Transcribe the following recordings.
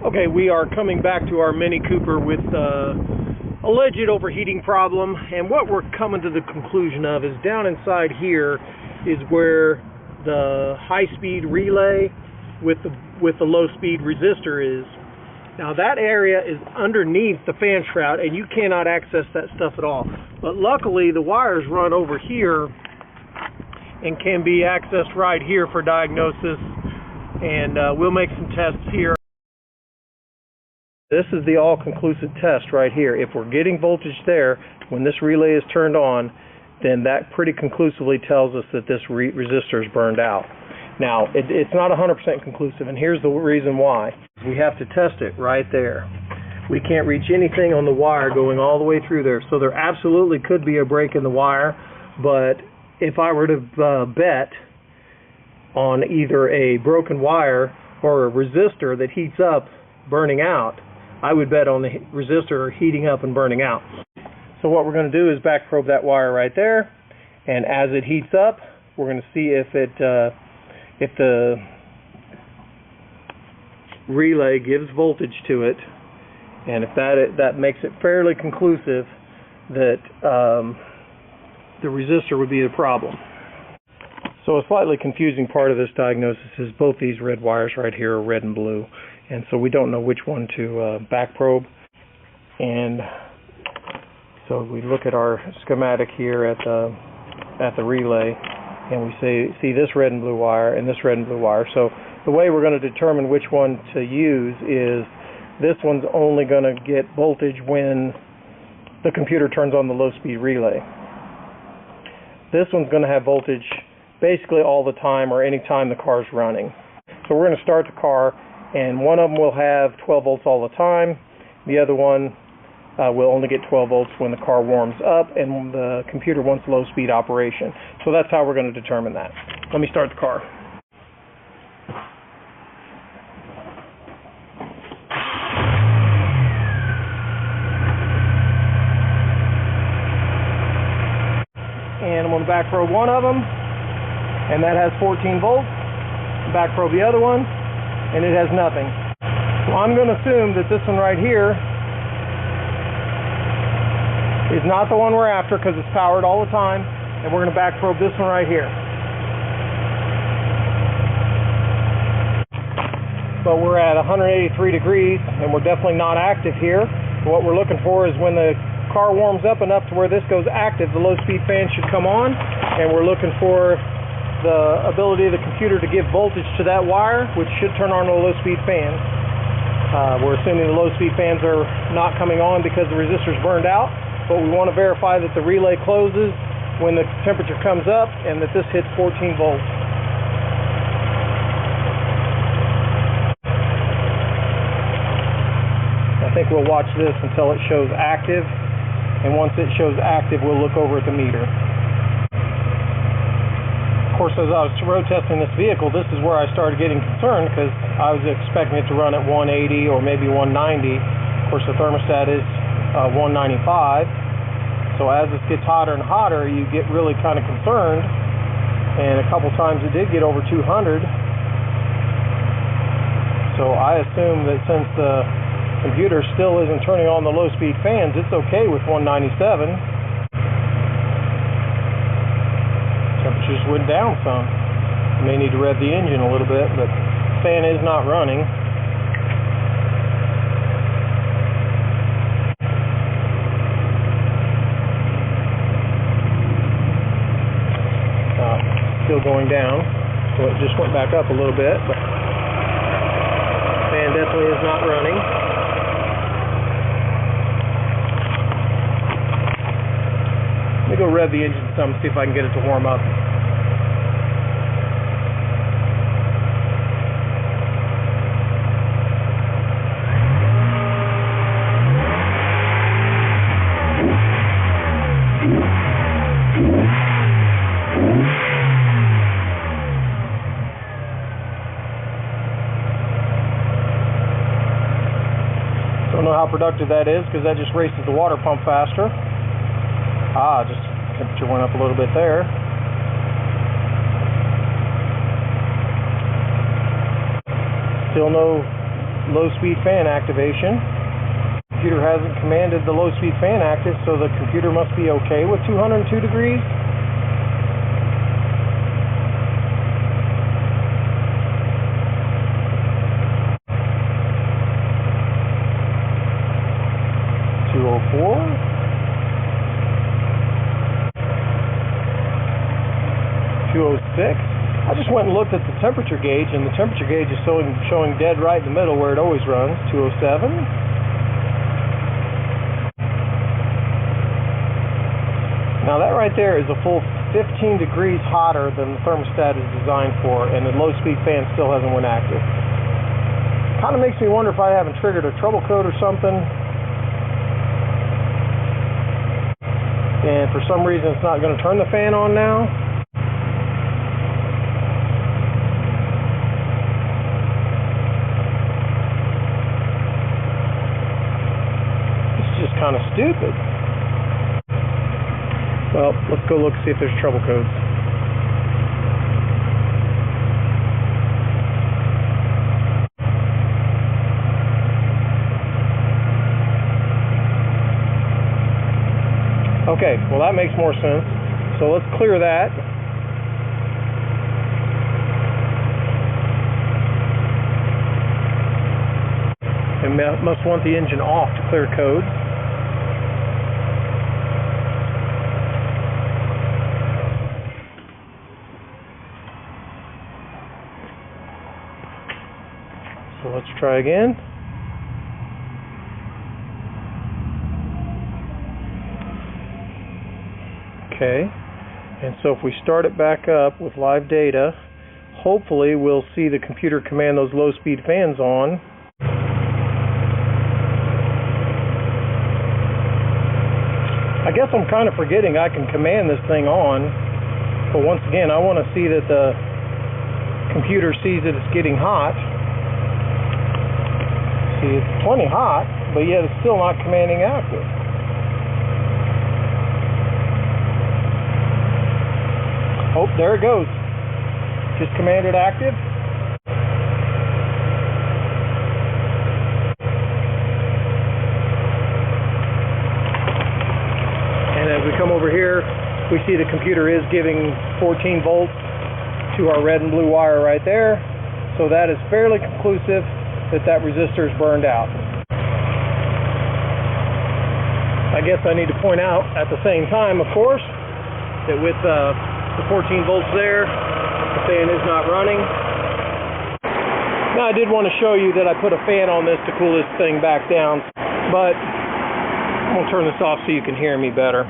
Okay, we are coming back to our Mini Cooper with alleged overheating problem, and what we're coming to the conclusion of is down inside here is where the high-speed relay with the low-speed resistor is. Now that area is underneath the fan shroud and you cannot access that stuff at all. But luckily the wires run over here and can be accessed right here for diagnosis, and we'll make some tests here. This is the all-conclusive test right here. If we're getting voltage there when this relay is turned on, then that pretty conclusively tells us that this resistor is burned out. Now, it's not 100% conclusive, and here's the reason why. We have to test it right there. We can't reach anything on the wire going all the way through there, so there absolutely could be a break in the wire, but if I were to bet on either a broken wire or a resistor that heats up burning out, I would bet on the resistor heating up and burning out. So what we're going to do is back probe that wire right there, and as it heats up, we're going to see if the relay gives voltage to it, and if that makes it fairly conclusive that the resistor would be the problem. So a slightly confusing part of this diagnosis is both these red wires right here are red and blue, and so we don't know which one to back probe. And so we look at our schematic here at the relay, and we see this red and blue wire and this red and blue wire. So the way we're going to determine which one to use is this one's only going to get voltage when the computer turns on the low-speed relay. This one's going to have voltage basically all the time or any time the car's running. So we're going to start the car, and one of them will have 12 volts all the time. The other one will only get 12 volts when the car warms up and the computer wants low-speed operation. So that's how we're going to determine that. Let me start the car. And I'm going to back probe one of them, and that has 14 volts. Back probe the other one, and it has nothing. So I'm going to assume that this one right here is not the one we're after because it's powered all the time, and we're going to back probe this one right here. But we're at 183 degrees, and we're definitely not active here. What we're looking for is when the car warms up enough to where this goes active, the low-speed fan should come on, and we're looking for the ability of the computer to give voltage to that wire, which should turn on the low-speed fan. We're assuming the low-speed fans are not coming on because the resistor's burned out, but we want to verify that the relay closes when the temperature comes up and that this hits 14 volts. I think we'll watch this until it shows active, and once it shows active, we'll look over at the meter. Of course, as I was road testing this vehicle, this is where I started getting concerned because I was expecting it to run at 180 or maybe 190. Of course, the thermostat is 195. So as this gets hotter and hotter, you get really kind of concerned. And a couple times it did get over 200. So I assume that since the computer still isn't turning on the low-speed fans, it's okay with 197. Temperatures went down some. You may need to rev the engine a little bit, but the fan is not running. Still going down, so it just went back up a little bit, but the fan definitely is not running. Let me go rev the engine some and see if I can get it to warm up. Don't know how productive that is because that just races the water pump faster. Just temperature went up a little bit there. Still no low-speed fan activation. The computer hasn't commanded the low-speed fan active, so the computer must be okay with 202 degrees. I just went and looked at the temperature gauge, and the temperature gauge is showing dead right in the middle where it always runs, 207. Now that right there is a full 15 degrees hotter than the thermostat is designed for, and the low-speed fan still hasn't went active. Kind of makes me wonder if I haven't triggered a trouble code or something, and for some reason it's not going to turn the fan on now. Kind of stupid. Well, let's go look and see if there's trouble codes. Okay, well that makes more sense. So let's clear that. And must want the engine off to clear codes. So let's try again. Okay, and so if we start it back up with live data, hopefully we'll see the computer command those low-speed fans on. I guess I'm kind of forgetting I can command this thing on, but once again I want to see that the computer sees that it's getting hot. See, it's plenty hot, but yet it's still not commanding active. Oh, there it goes. Just commanded active. And as we come over here, we see the computer is giving 14 volts to our red and blue wire right there. So that is fairly conclusive that resistor is burned out. I guess I need to point out at the same time, of course, that with the 14 volts there, the fan is not running. Now I did want to show you that I put a fan on this to cool this thing back down, but I'm going to turn this off so you can hear me better.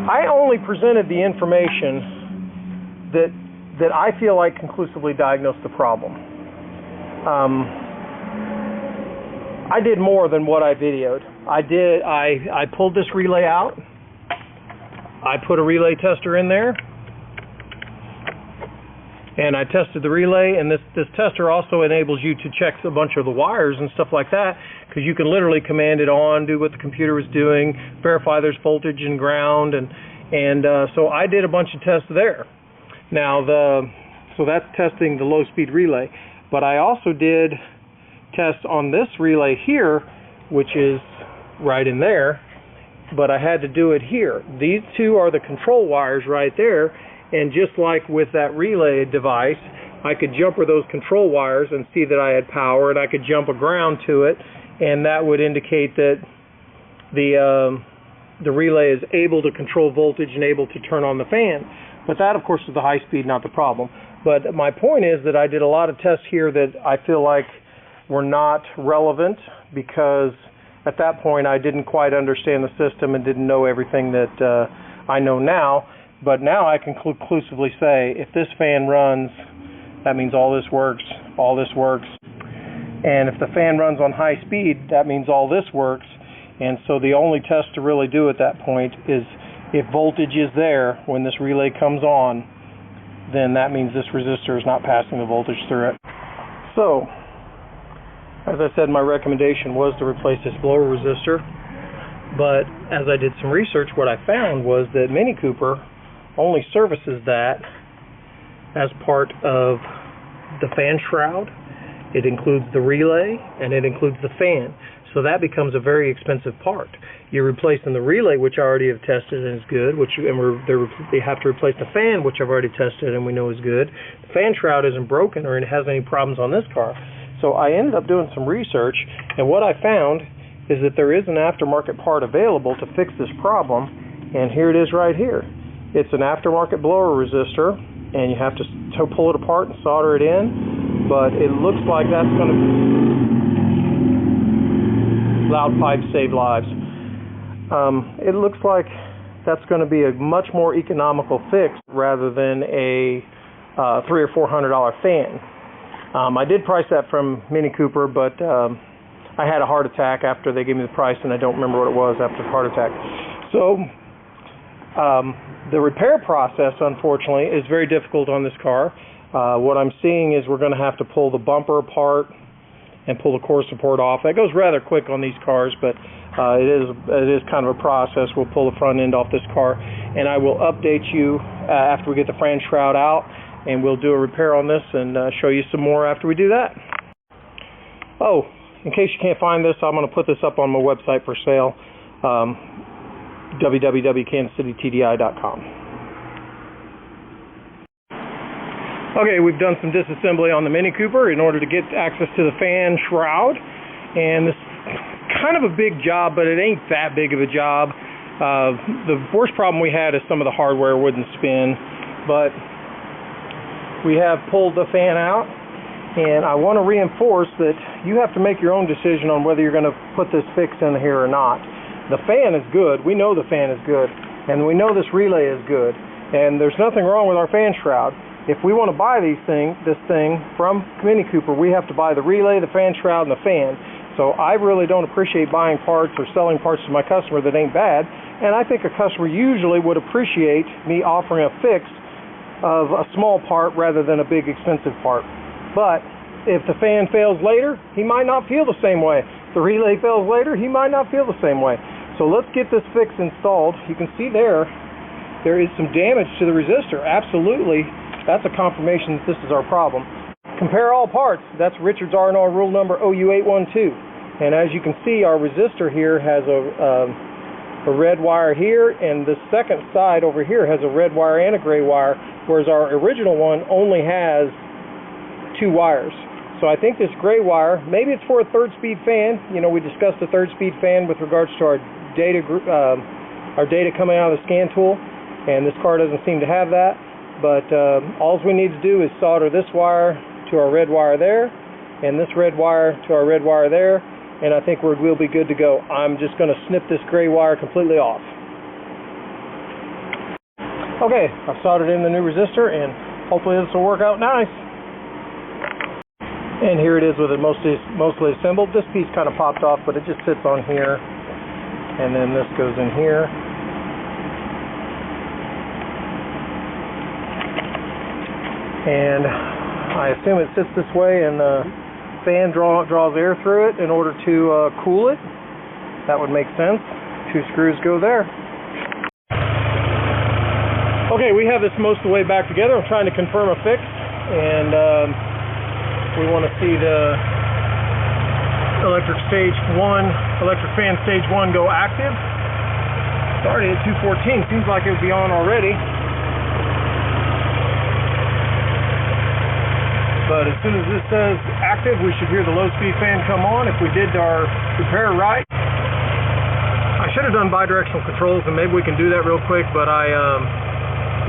I only presented the information that I feel like conclusively diagnosed the problem. I did more than what I videoed. I pulled this relay out. I put a relay tester in there, and I tested the relay, and this tester also enables you to check a bunch of the wires and stuff like that, because you can literally command it on, do what the computer is doing, verify there's voltage and ground, and so I did a bunch of tests there. Now so that's testing the low-speed relay, but I also did tests on this relay here, which is right in there, but I had to do it here. These two are the control wires right there, and just like with that relay device, I could jumper those control wires and see that I had power, and I could jump a ground to it, and that would indicate that the relay is able to control voltage and able to turn on the fan. But that, of course, is the high speed, not the problem. But my point is that I did a lot of tests here that I feel like were not relevant, because at that point I didn't quite understand the system and didn't know everything that I know now. But now I can conclusively say, if this fan runs, that means all this works, and if the fan runs on high speed, that means all this works. And so the only test to really do at that point is, if voltage is there when this relay comes on, then that means this resistor is not passing the voltage through it. So, as I said, my recommendation was to replace this blower resistor, but as I did some research, what I found was that Mini Cooper only services that as part of the fan shroud, it includes the relay, and it includes the fan. So that becomes a very expensive part. You're replacing the relay, which I already have tested and is good, they have to replace the fan, which I've already tested and we know is good. The fan shroud isn't broken or it has any problems on this car. So I ended up doing some research, and what I found is that there is an aftermarket part available to fix this problem, and here it is right here. It's an aftermarket blower resistor, and you have to pull it apart and solder it in, but it looks like that's going to... Loud pipes save lives. It looks like that's going to be a much more economical fix rather than a $300 or $400 fan. I did price that from Mini Cooper, but I had a heart attack after they gave me the price, and I don't remember what it was after the heart attack. So the repair process, unfortunately, is very difficult on this car. What I'm seeing is we're going to have to pull the bumper apart and pull the core support off. That goes rather quick on these cars, but it is kind of a process. We'll pull the front end off this car, and I will update you after we get the fan shroud out, and we'll do a repair on this and show you some more after we do that. Oh, in case you can't find this, I'm going to put this up on my website for sale, www.kansascitytdi.com. Okay, we've done some disassembly on the Mini Cooper in order to get access to the fan shroud, and this is kind of a big job, but it ain't that big of a job. The worst problem we had is some of the hardware wouldn't spin, but we have pulled the fan out, and I want to reinforce that you have to make your own decision on whether you're going to put this fix in here or not. The fan is good. We know the fan is good, and we know this relay is good, and there's nothing wrong with our fan shroud. If we want to buy this thing from Mini Cooper, we have to buy the relay, the fan shroud, and the fan. So I really don't appreciate buying parts or selling parts to my customer that ain't bad, and I think a customer usually would appreciate me offering a fix of a small part rather than a big expensive part. But if the fan fails later, he might not feel the same way. If the relay fails later, he might not feel the same way. So let's get this fix installed. You can see there is some damage to the resistor. Absolutely. That's a confirmation that this is our problem. Compare all parts. That's Richard's R&R rule number OU812. And as you can see, our resistor here has a red wire here, and the second side over here has a red wire and a gray wire, whereas our original one only has 2 wires. So I think this gray wire, maybe it's for a 3rd-speed fan. You know, we discussed the 3rd-speed fan with regards to our data coming out of the scan tool, and this car doesn't seem to have that. But all we need to do is solder this wire to our red wire there, and this red wire to our red wire there, and I think we'll be good to go. I'm just going to snip this gray wire completely off. Okay, I've soldered in the new resistor, and hopefully this will work out nice. And here it is with it mostly assembled. This piece kind of popped off, but it just sits on here, and then this goes in here. And I assume it sits this way, and the fan draws air through it in order to cool it. That would make sense. 2 screws go there. Okay, we have this most of the way back together. I'm trying to confirm a fix, and we want to see the electric fan stage 1 go active. It's already at 214. Seems like it would be on already. But as soon as this says active, we should hear the low-speed fan come on if we did our repair right. I should have done bidirectional controls, and maybe we can do that real quick, but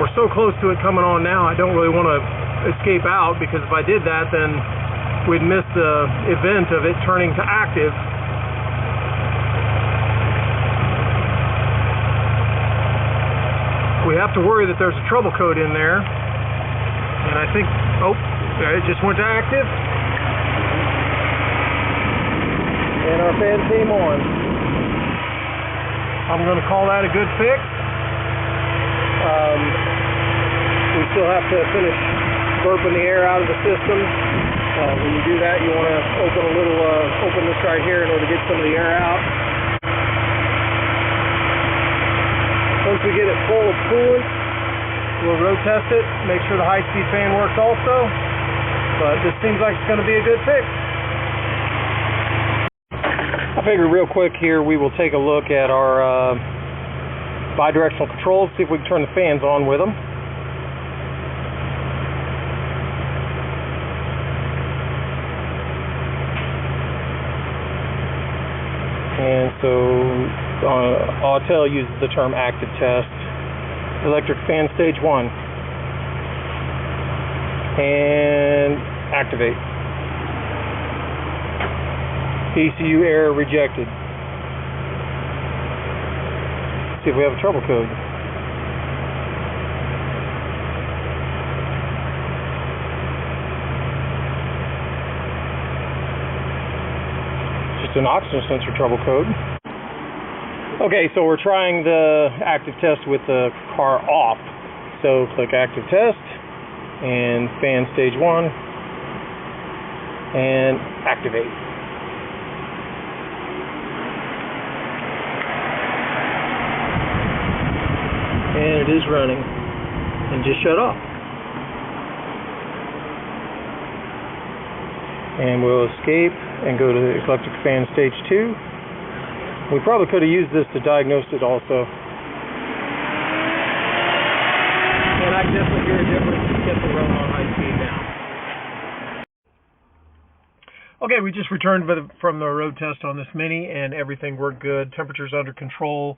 we're so close to it coming on now, I don't really want to escape out, because if I did that, then we'd miss the event of it turning to active. We have to worry that there's a trouble code in there, and I think, it just went to active, and our fan came on. I'm going to call that a good fix. We still have to finish burping the air out of the system. When you do that, you want to open this right here in order to get some of the air out. Once we get it full of coolant, we'll road test it, make sure the high-speed fan works also. but this seems like it's going to be a good fix. I figure real quick here we will take a look at our bidirectional controls, see if we can turn the fans on with them. And so Autel uses the term active test. Electric fan stage 1. And activate. ECU error rejected. See if we have a trouble code. Just an oxygen sensor trouble code. Okay, so we're trying the active test with the car off. So click active test and fan stage 1 and activate. And it is running and just shut off. And we'll escape and go to the electric fan stage 2. We probably could have used this to diagnose it also. And I can definitely hear a difference if we're running on high speed now. Okay, we just returned from the road test on this Mini and everything worked good. Temperature's under control.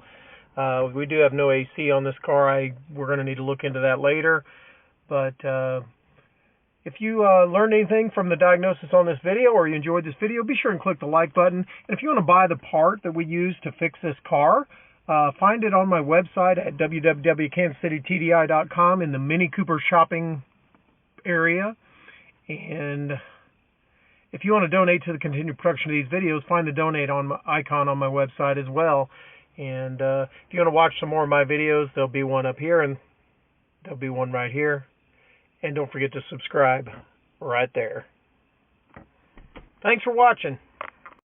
We do have no AC on this car. We're going to need to look into that later. But if you learned anything from the diagnosis on this video, or you enjoyed this video, be sure and click the like button. And if you want to buy the part that we use to fix this car, find it on my website at www.kansascitytdi.com in the Mini Cooper shopping area. And if you want to donate to the continued production of these videos, find the donate icon on my website as well. And if you want to watch some more of my videos, there'll be one up here and there'll be one right here. And don't forget to subscribe right there. Thanks for watching.